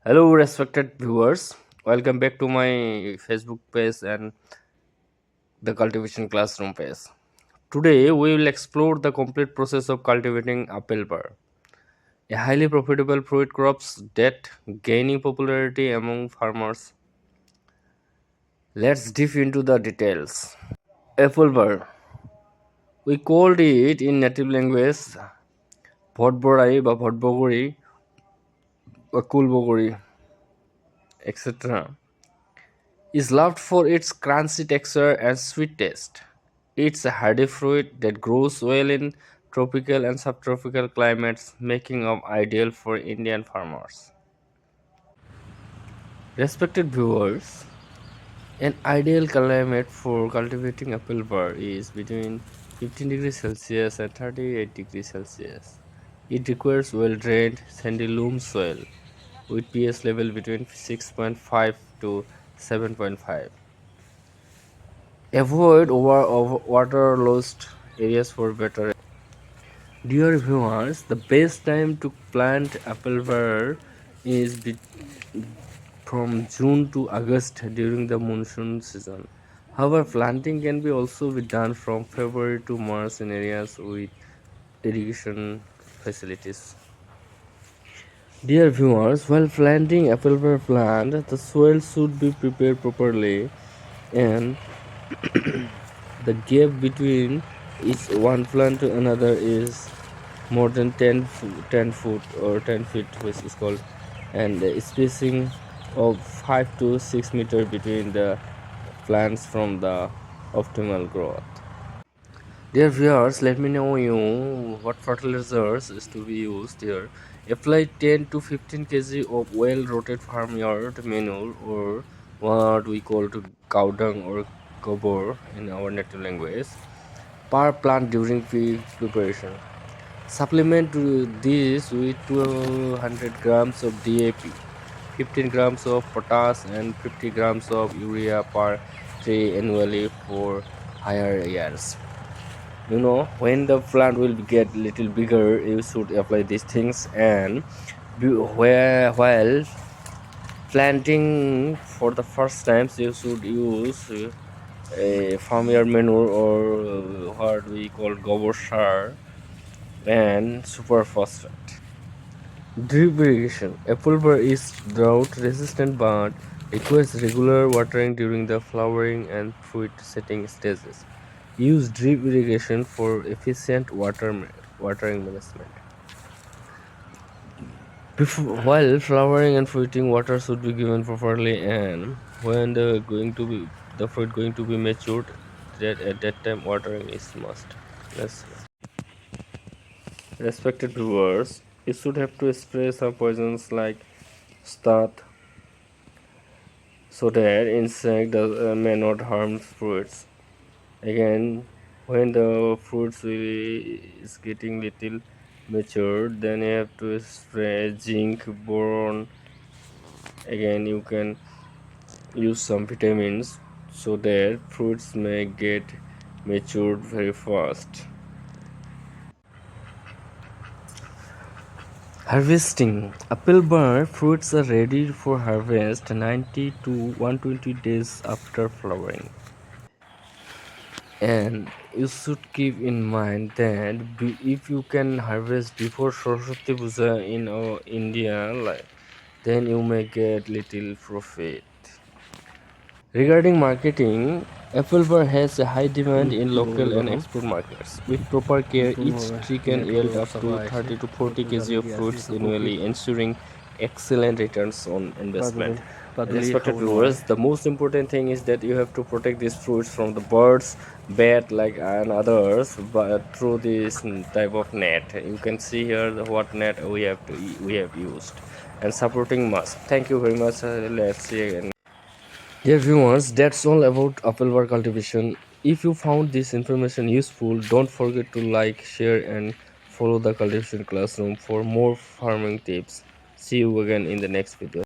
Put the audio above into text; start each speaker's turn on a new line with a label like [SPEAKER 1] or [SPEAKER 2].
[SPEAKER 1] Hello, respected viewers. Welcome back to my Facebook page and the cultivation classroom page. Today, we will explore the complete process of cultivating appleber, a highly profitable fruit crops that gaining popularity among farmers. Let's dive into the details. Appleber, we called it in native language ভটবড়াই বা ভটবগরি বা কুলবগরি etc. is loved for its crunchy texture and sweet taste. It's a hardy fruit that grows well in tropical and subtropical climates, making it ideal for Indian farmers. Respected viewers, an ideal climate for cultivating apple bar is between 15 degrees Celsius and 38 degrees Celsius. It requires well-drained, sandy loam soil with pH level between 6.5 to 7.5. Avoid water-logged areas for better. Dear viewers, the best time to plant appleber is from June to August during the monsoon season. However, planting can be also be done from February to March in areas with irrigation facilities. Dear viewers, while planting appleber plant, the soil should be prepared properly and the gap between each one plant to another is more than 10 foot or 10 feet, which is called, and the spacing of 5 to 6 meter between the plants from the optimal growth. Dear viewers, let me know you what fertilizers is to be used here. Apply 10 to 15 kg of well rotted farmyard manure, or what we call to cow dung or gobor in our native language, per plant during preparation. Supplement to this with 200 grams of DAP, 15 grams of potash and 50 grams of urea per tray annually for higher years. When the plant will get little bigger, you should apply these things. And while planting for the first times, you should use a farmyard manure, or what we call gobar sar and superphosphate. Drip irrigation. Appleber is drought resistant but requires regular watering during the flowering and fruit setting stages. Use drip irrigation for efficient watering management. While flowering and fruiting, water should be given properly, and when the fruit going to be matured, that at that time watering is must. Yes. Respected viewers, you should have to spray some poisons like start so that may not harm fruits. Again, when the fruits is getting little matured, then you have to spray zinc, boron. Again, you can use some vitamins so that fruits may get matured very fast. Harvesting. Appleber fruits are ready for harvest 90 to 120 days after flowering. And you should keep in mind that if you can harvest before Saraswati Puja in India, then you may get little profit. Regarding marketing, Appleber has a high demand in local and export markets. With proper care, each tree can yield up to 30 to 40 kg of fruits annually, ensuring excellent returns on investment. Respected viewers, the most important thing is that you have to protect these fruits from the birds, bat, and others, but through this type of net. You can see here what net we have used, and supporting must. Thank you very much. Let's see again. Dear viewers, that's all about appleber cultivation. If you found this information useful, don't forget to like, share, and follow the cultivation classroom for more farming tips. See you again in the next video.